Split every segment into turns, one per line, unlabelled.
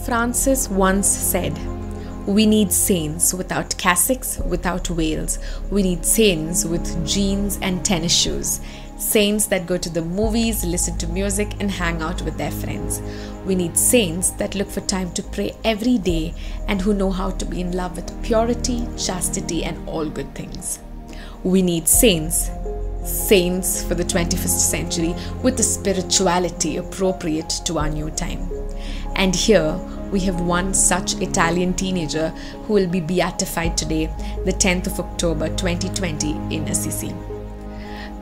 Francis once said, "We need saints without cassocks, without veils. We need saints with jeans and tennis shoes. Saints that go to the movies, listen to music, and hang out with their friends. We need saints that look for time to pray every day and who know how to be in love with purity, chastity, and all good things. We need saints for the 21st century with a spirituality appropriate to our new time." And here we have one such Italian teenager who will be beatified today, the 10th of October 2020 in Assisi.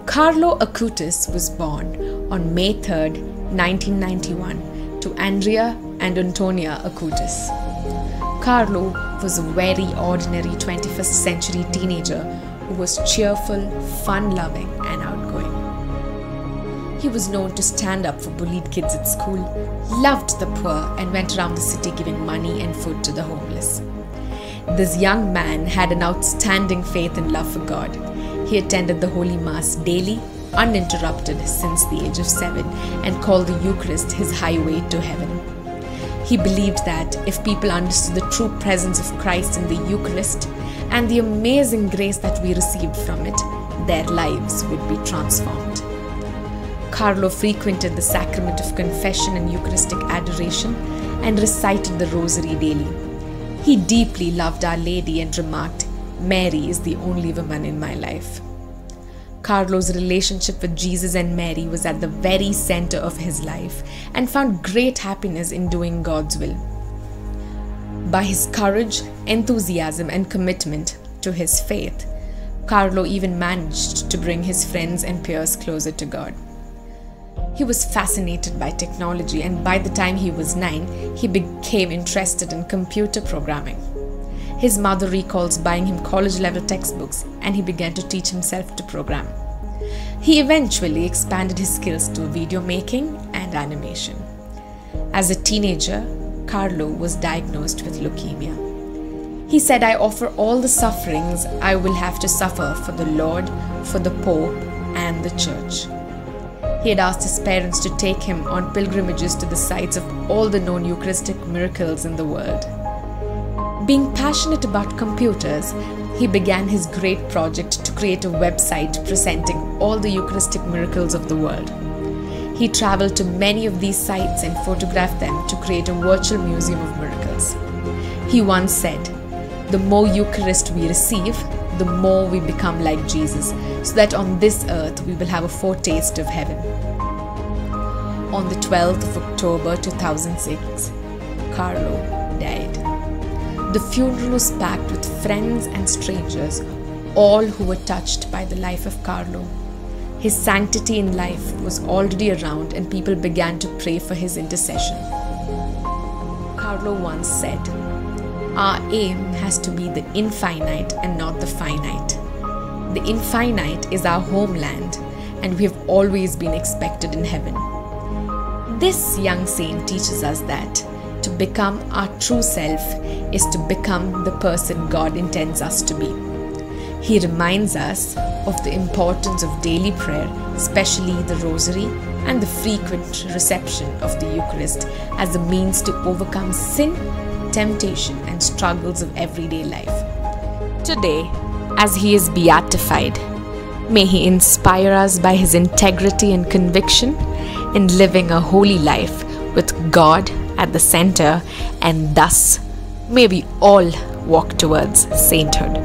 Carlo Acutis was born on May 3rd, 1991 to Andrea and Antonia Acutis. Carlo was a very ordinary 21st century teenager who was cheerful, fun-loving and outgoing. He was known to stand up for bullied kids at school, loved the poor and went around the city giving money and food to the homeless. This young man had an outstanding faith and love for God. He attended the Holy Mass daily, uninterrupted since the age of 7, and called the Eucharist his highway to heaven. He believed that if people understood the true presence of Christ in the Eucharist and the amazing grace that we received from it, their lives would be transformed. Carlo frequented the sacrament of confession and Eucharistic adoration and recited the Rosary daily. He deeply loved Our Lady and remarked, "Mary is the only woman in my life." Carlo's relationship with Jesus and Mary was at the very center of his life and found great happiness in doing God's will. By his courage, enthusiasm, and commitment to his faith, Carlo even managed to bring his friends and peers closer to God. He was fascinated by technology, and by the time he was 9, he became interested in computer programming. His mother recalls buying him college-level textbooks, and he began to teach himself to program. He eventually expanded his skills to video making and animation. As a teenager, Carlo was diagnosed with leukemia. He said, "I offer all the sufferings I will have to suffer for the Lord, for the Pope, and the Church." He had asked his parents to take him on pilgrimages to the sites of all the known Eucharistic miracles in the world. Being passionate about computers, he began his great project to create a website presenting all the Eucharistic miracles of the world. He traveled to many of these sites and photographed them to create a virtual museum of miracles. He once said, "The more Eucharist we receive, the more we become like Jesus, so that on this earth we will have a foretaste of heaven." On the 12th of October 2006, Carlo died. The funeral was packed with friends and strangers, all who were touched by the life of Carlo. His sanctity in life was already around, and people began to pray for his intercession. Carlo once said, "Our aim has to be the infinite and not the finite. The infinite is our homeland, and we have always been expected in heaven." This young saint teaches us that to become our true self is to become the person God intends us to be. He reminds us of the importance of daily prayer, especially the Rosary, and the frequent reception of the Eucharist as a means to overcome sin, temptation, and struggles of everyday life. Today, as he is beatified, may he inspire us by his integrity and conviction in living a holy life with God at the center, and thus may we all walk towards sainthood.